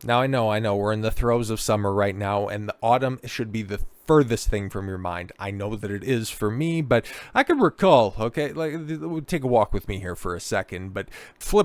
Now, I know, we're in the throes of summer right now, and the autumn should be the furthest thing from your mind. I know that it is for me, but I could recall, okay, take a walk with me here for a second, but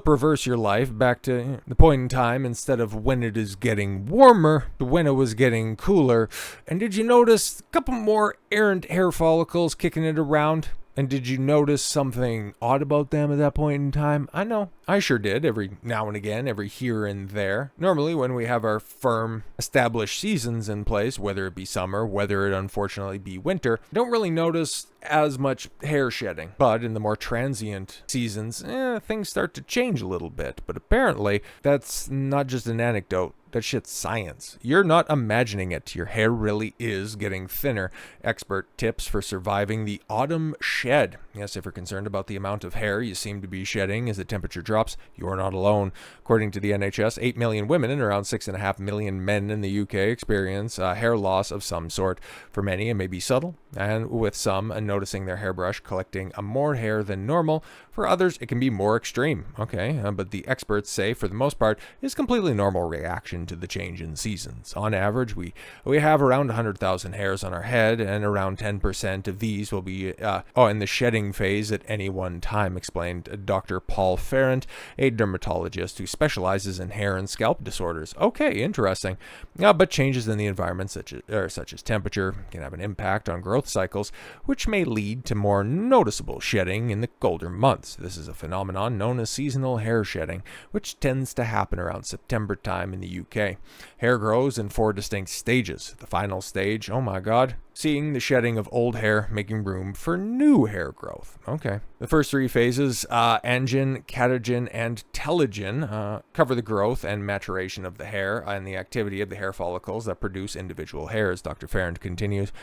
reverse your life back to the point in time instead of when it is getting warmer to when it was getting cooler. And did you notice a couple more errant hair follicles kicking it around? And did you notice something odd about them at that point in time? I know. I sure did, every now and again, every here and there. Normally, when we have our firm, established seasons in place, whether it be summer, whether it unfortunately be winter, don't really notice as much hair shedding. But in the more transient seasons, things start to change a little bit. But apparently, that's not just an anecdote. That shit's science. You're not imagining it. Your hair really is getting thinner. Expert tips for surviving the autumn shed. Yes, if you're concerned about the amount of hair you seem to be shedding as the temperature drops, you're not alone. According to the NHS, 8 million women and around 6.5 million men in the UK experience hair loss of some sort. For many, it may be subtle, and with some noticing their hairbrush collecting more hair than normal. For others, it can be more extreme. Okay, but the experts say, for the most part, it's completely normal reaction to the change in seasons. On average, we have around 100,000 hairs on our head, and around 10% of these will be in the shedding phase at any one time, explained Dr. Paul Ferrand, a dermatologist who specializes in hair and scalp disorders. Okay, interesting. But changes in the environment, such as temperature, can have an impact on growth cycles, which may lead to more noticeable shedding in the colder months. This is a phenomenon known as seasonal hair shedding, which tends to happen around September time in the UK. Hair grows in 4 distinct stages. The final stage, oh my god, seeing the shedding of old hair, making room for new hair growth. Okay. The first 3 phases, angin, catagen, and telogen, cover the growth and maturation of the hair and the activity of the hair follicles that produce individual hairs. Dr. Farrand continues,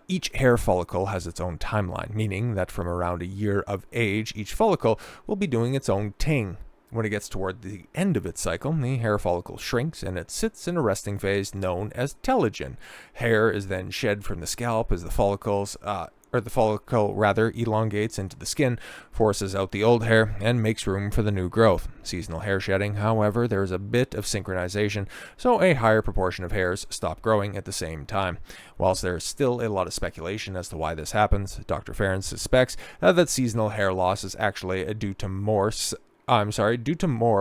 each hair follicle has its own timeline, meaning that from around a year of age, each follicle will be doing its own thing. When it gets toward the end of its cycle, the hair follicle shrinks and it sits in a resting phase known as telogen. Hair is then shed from the scalp as the follicle elongates into the skin, forces out the old hair, and makes room for the new growth. Seasonal hair shedding, however, there is a bit of synchronization, so a higher proportion of hairs stop growing at the same time. Whilst there is still a lot of speculation as to why this happens, Dr. Farron suspects that seasonal hair loss is actually due to more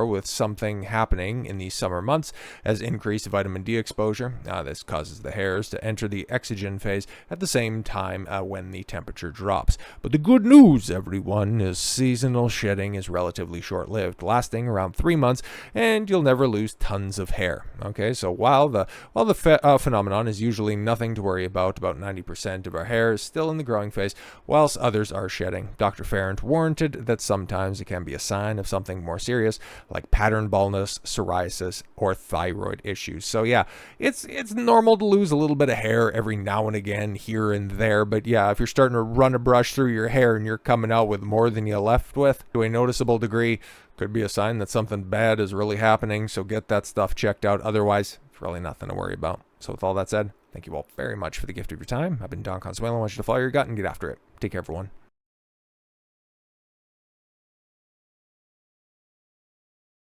with something happening in the summer months as increased vitamin D exposure. This causes the hairs to enter the exogen phase at the same time when the temperature drops. But the good news, everyone, is seasonal shedding is relatively short-lived, lasting around 3 months, and you'll never lose tons of hair. Okay, so while the phenomenon is usually nothing to worry about 90% of our hair is still in the growing phase, whilst others are shedding. Dr. Farrand warranted that sometimes it can be a sign of something more serious like pattern baldness, psoriasis, or thyroid issues. So yeah, it's normal to lose a little bit of hair every now and again here and there, but yeah, if you're starting to run a brush through your hair and you're coming out with more than you left with to a noticeable degree, could be a sign that something bad is really happening, so get that stuff checked out. Otherwise, it's really nothing to worry about. So with all that said, thank you all very much for the gift of your time. I've been Don Consuelo. I want you to follow your gut and get after it. Take care, everyone.